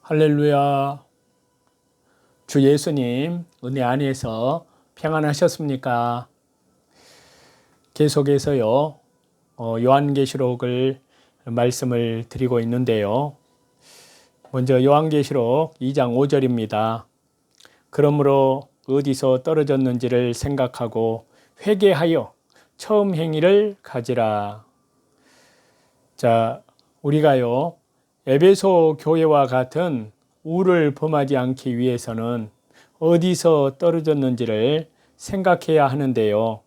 할렐루야. 주 예수님 은혜 안에서 평안하셨습니까? 계속해서요. 요한계시록을 말씀을 드리고 있는데요. 먼저 요한계시록 2장 5절입니다. 그러므로 어디서 떨어졌는지를 생각하고 회개하여 처음 행위를 가지라. 자, 우리가요. 에베소 교회와 같은 우를 범하지 않기 위해서는 어디서 떨어졌는지를 생각해야 하는데요.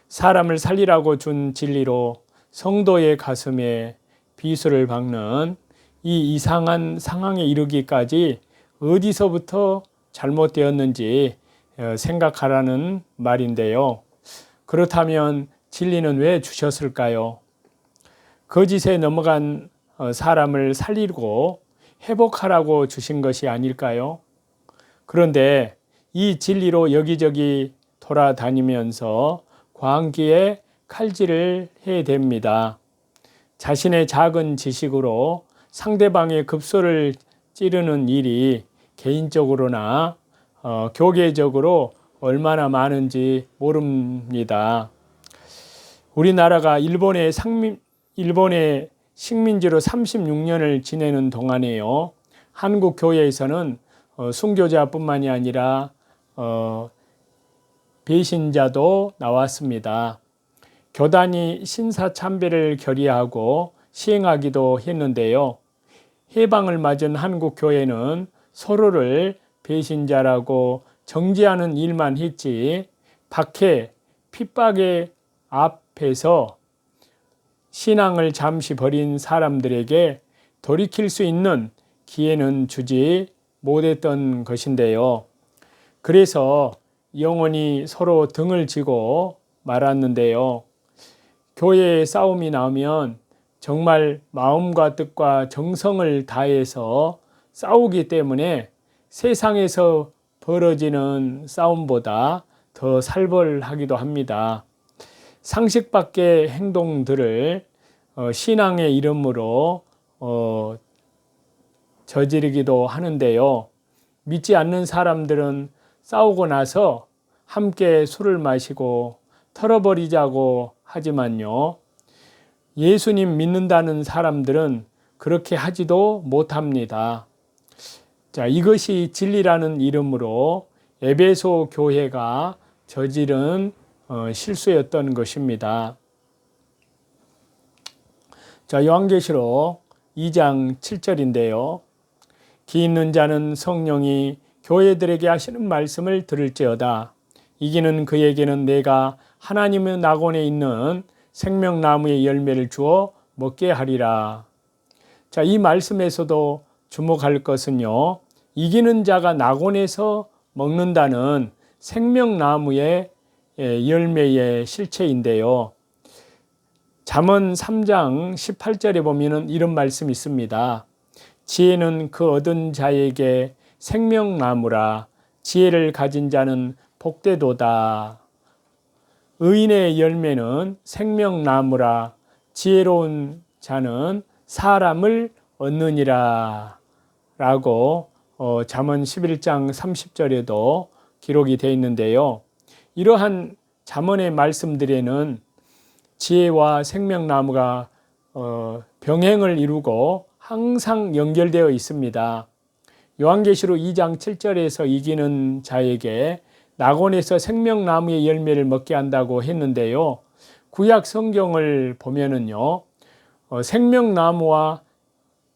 사람을 살리라고 준 진리로 성도의 가슴에 비수를 박는 이 이상한 상황에 이르기까지 어디서부터 잘못되었는지 생각하라는 말인데요. 그렇다면 진리는 왜 주셨을까요? 거짓에 넘어간 사람을 살리고 회복하라고 주신 것이 아닐까요? 그런데 이 진리로 여기저기 돌아다니면서 광기에 칼질을 해야 됩니다. 자신의 작은 지식으로 상대방의 급소를 찌르는 일이 개인적으로나 교계적으로 얼마나 많은지 모릅니다. 우리나라가 일본의 식민지로 36년을 지내는 동안에요. 한국 교회에서는 순교자뿐만이 아니라 배신자도 나왔습니다. 교단이 신사참배를 결의하고 시행하기도 했는데요. 해방을 맞은 한국 교회는 서로를 배신자라고 정죄하는 일만 했지 박해, 핍박의 앞에서 신앙을 잠시 버린 사람들에게 돌이킬 수 있는 기회는 주지 못했던 것인데요. 그래서 영원히 서로 등을 지고 말았는데요. 교회에 싸움이 나오면 정말 마음과 뜻과 정성을 다해서 싸우기 때문에 세상에서 벌어지는 싸움보다 더 살벌하기도 합니다. 상식 밖의 행동들을 신앙의 이름으로 저지르기도 하는데요. 믿지 않는 사람들은 싸우고 나서 함께 술을 마시고 털어버리자고 하지만요. 예수님 믿는다는 사람들은 그렇게 하지도 못합니다. 자, 이것이 진리라는 이름으로 에베소 교회가 저지른 실수였던 것입니다. 자, 요한계시록 2장 7절인데요. 기 있는 자는 성령이 교회들에게 하시는 말씀을 들을지어다. 이기는 그에게는 내가 하나님의 낙원에 있는 생명나무의 열매를 주어 먹게 하리라. 자, 이 말씀에서도 주목할 것은요. 이기는 자가 낙원에서 먹는다는 생명나무의 열매의 실체인데요. 잠언 3장 18절에 보면 이런 말씀이 있습니다. 지혜는 그 얻은 자에게 생명나무라. 지혜를 가진 자는 복되도다. 의인의 열매는 생명나무라. 지혜로운 자는 사람을 얻느니라. 라고 잠언 11장 30절에도 기록이 되어 있는데요. 이러한 잠언의 말씀들에는 지혜와 생명나무가 병행을 이루고 항상 연결되어 있습니다. 요한계시록 2장 7절에서 이기는 자에게 낙원에서 생명나무의 열매를 먹게 한다고 했는데요. 구약 성경을 보면은요, 생명나무와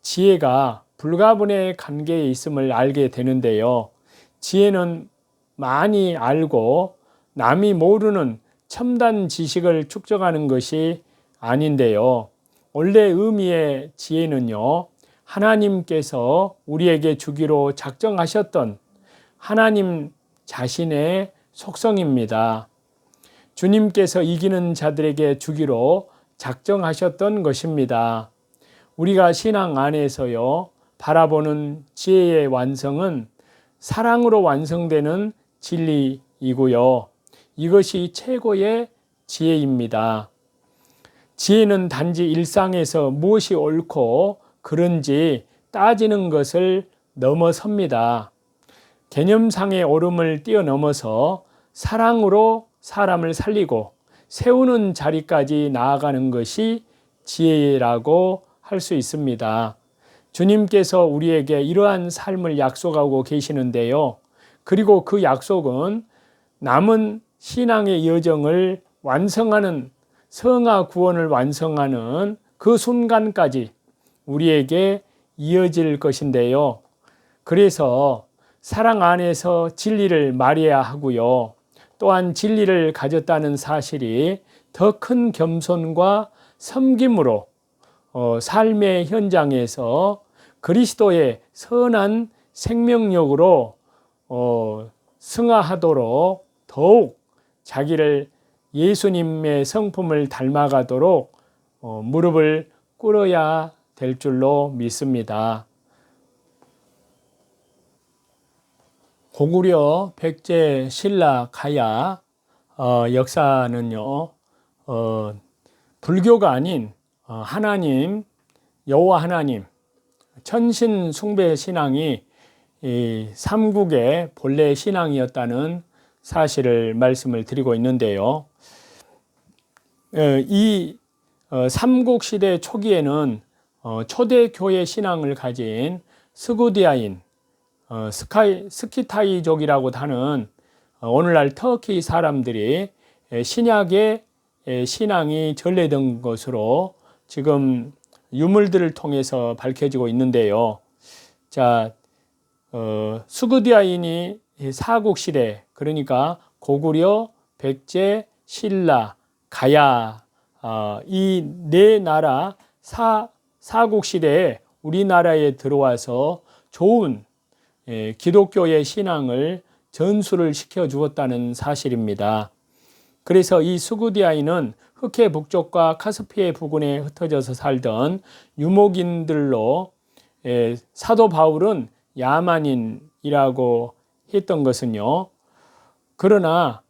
지혜가 불가분의 관계에 있음을 알게 되는데요. 지혜는 많이 알고 남이 모르는 첨단 지식을 축적하는 것이 아닌데요. 원래 의미의 지혜는요, 하나님께서 우리에게 주기로 작정하셨던 하나님 자신의 속성입니다. 주님께서 이기는 자들에게 주기로 작정하셨던 것입니다. 우리가 신앙 안에서요, 바라보는 지혜의 완성은 사랑으로 완성되는 진리이고요. 이것이 최고의 지혜입니다. 지혜는 단지 일상에서 무엇이 옳고 그른지 따지는 것을 넘어섭니다. 개념상의 오름을 뛰어넘어서 사랑으로 사람을 살리고 세우는 자리까지 나아가는 것이 지혜라고 할 수 있습니다. 주님께서 우리에게 이러한 삶을 약속하고 계시는데요. 그리고 그 약속은 남은 신앙의 여정을 완성하는, 성화 구원을 완성하는 그 순간까지 우리에게 이어질 것인데요. 그래서 사랑 안에서 진리를 말해야 하고요. 또한 진리를 가졌다는 사실이 더 큰 겸손과 섬김으로 삶의 현장에서 그리스도의 선한 생명력으로 승화하도록 더욱 자기를 예수님의 성품을 닮아가도록 무릎을 꿇어야 될 줄로 믿습니다. 고구려 백제 신라 가야 역사는요, 불교가 아닌 하나님, 여호와 하나님, 천신 숭배 신앙이 이 삼국의 본래 신앙이었다는 사실을 말씀을 드리고 있는데요. 이 삼국시대 초기에는 초대교회 신앙을 가진 스구디아인, 스키타이족이라고 하는 오늘날 터키 사람들이 신약의 신앙이 전래된 것으로 지금 유물들을 통해서 밝혀지고 있는데요. 자, 스구디아인이 사국시대, 그러니까 고구려, 백제, 신라, 가야, 이 네 나라 사국시대에 우리나라에 들어와서 좋은 기독교의 신앙을 전수를 시켜 주었다는 사실입니다. 그래서 이 스구디아인은 흑해 북쪽과 카스피해 부근에 흩어져서 살던 유목인들로 사도 바울은 야만인이라고 했던 것은요. 그러나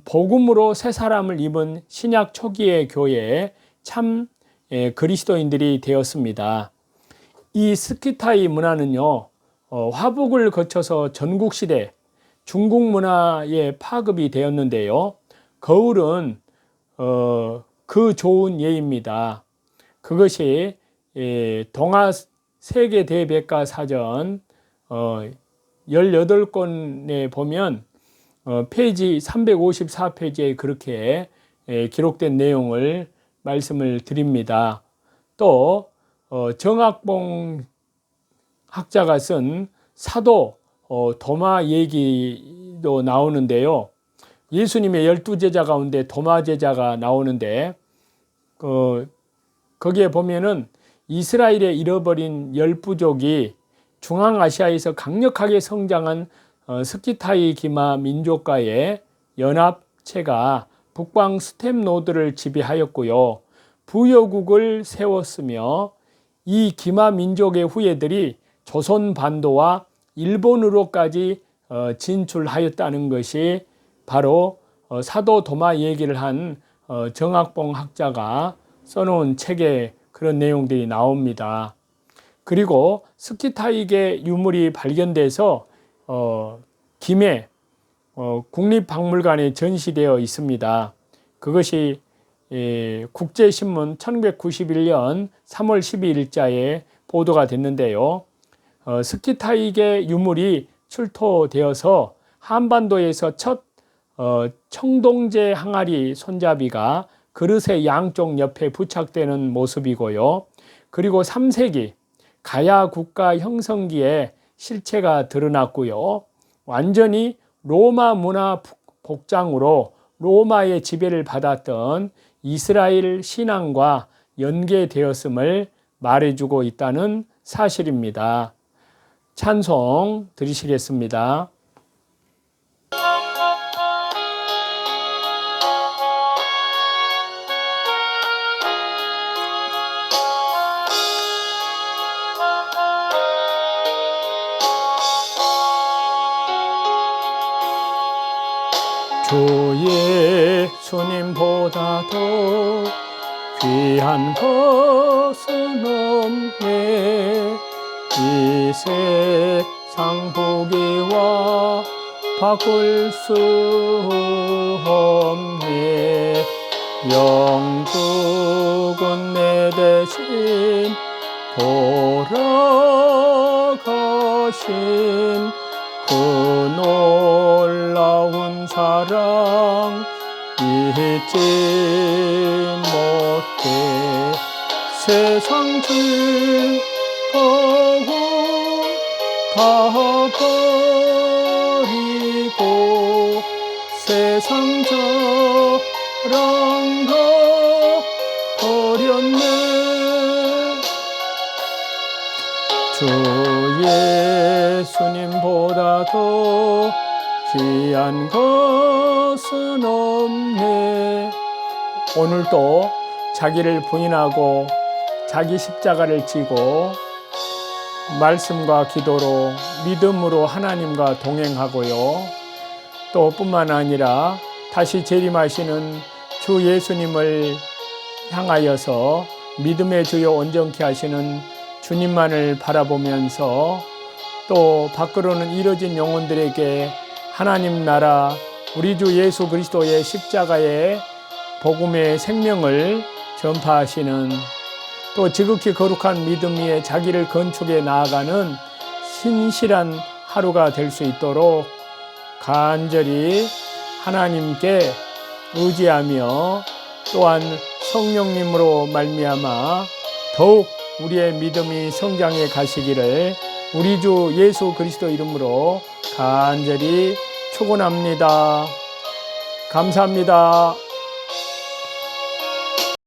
복음으로 새 사람을 입은 신약 초기의 교회에 참 그리스도인들이 되었습니다. 이 스키타이 문화는요. 화북을 거쳐서 전국시대 중국 문화에 파급이 되었는데요. 거울은 그 좋은 예입니다. 그것이 동아 세계대백과사전 18권에 보면 페이지 354페이지에 그렇게 기록된 내용을 말씀을 드립니다. 또 정학봉 학자가 쓴 사도 도마 얘기도 나오는데요. 예수님의 12제자 가운데 도마 제자가 나오는데 거기에 보면은 이스라엘의 잃어버린 10부족이 중앙아시아에서 강력하게 성장한 스키타이 기마 민족과의 연합체가 북방 스텝노드를 지배하였고요. 부여국을 세웠으며 이 기마 민족의 후예들이 조선 반도와 일본으로까지 진출하였다는 것이 바로 사도 도마 얘기를 한 정학봉 학자가 써놓은 책에 그런 내용들이 나옵니다. 그리고 스키타이계 유물이 발견돼서 김해 국립박물관에 전시되어 있습니다. 그것이 국제신문 1991년 3월 12일자에 보도가 됐는데요. 스키타이계 유물이 출토되어서 한반도에서 첫 청동제 항아리 손잡이가 그릇의 양쪽 옆에 부착되는 모습이고요. 그리고 3세기 가야 국가 형성기에 실체가 드러났고요. 완전히 로마 문화 복장으로 로마의 지배를 받았던 이스라엘 신앙과 연계되었음을 말해주고 있다는 사실입니다. 찬송 드리시겠습니다. 주 예수님보다도 귀한 것은 없네. 이 세상 보기와 바꿀 수 없네. 영죽은 내 대신 돌아가신 그 놀라운 사랑 잊지 못해. 세상 즐거움 다 버리고 세상 자랑가 버렸네. 주 예수님보다 더 귀한 것은 없네. 오늘도 자기를 부인하고 자기 십자가를 지고 말씀과 기도로 믿음으로 하나님과 동행하고요. 또 뿐만 아니라 다시 재림하시는 주 예수님을 향하여서 믿음의 주요 온전케 하시는 주님만을 바라보면서 또 밖으로는 이뤄진 영혼들에게 하나님 나라 우리 주 예수 그리스도의 십자가의 복음의 생명을 전파하시는 또 지극히 거룩한 믿음 위에 자기를 건축해 나아가는 신실한 하루가 될 수 있도록 간절히 하나님께 의지하며 또한 성령님으로 말미암아 더욱 우리의 믿음이 성장해 가시기를 우리 주 예수 그리스도 이름으로 간절히 축원합니다. 감사합니다.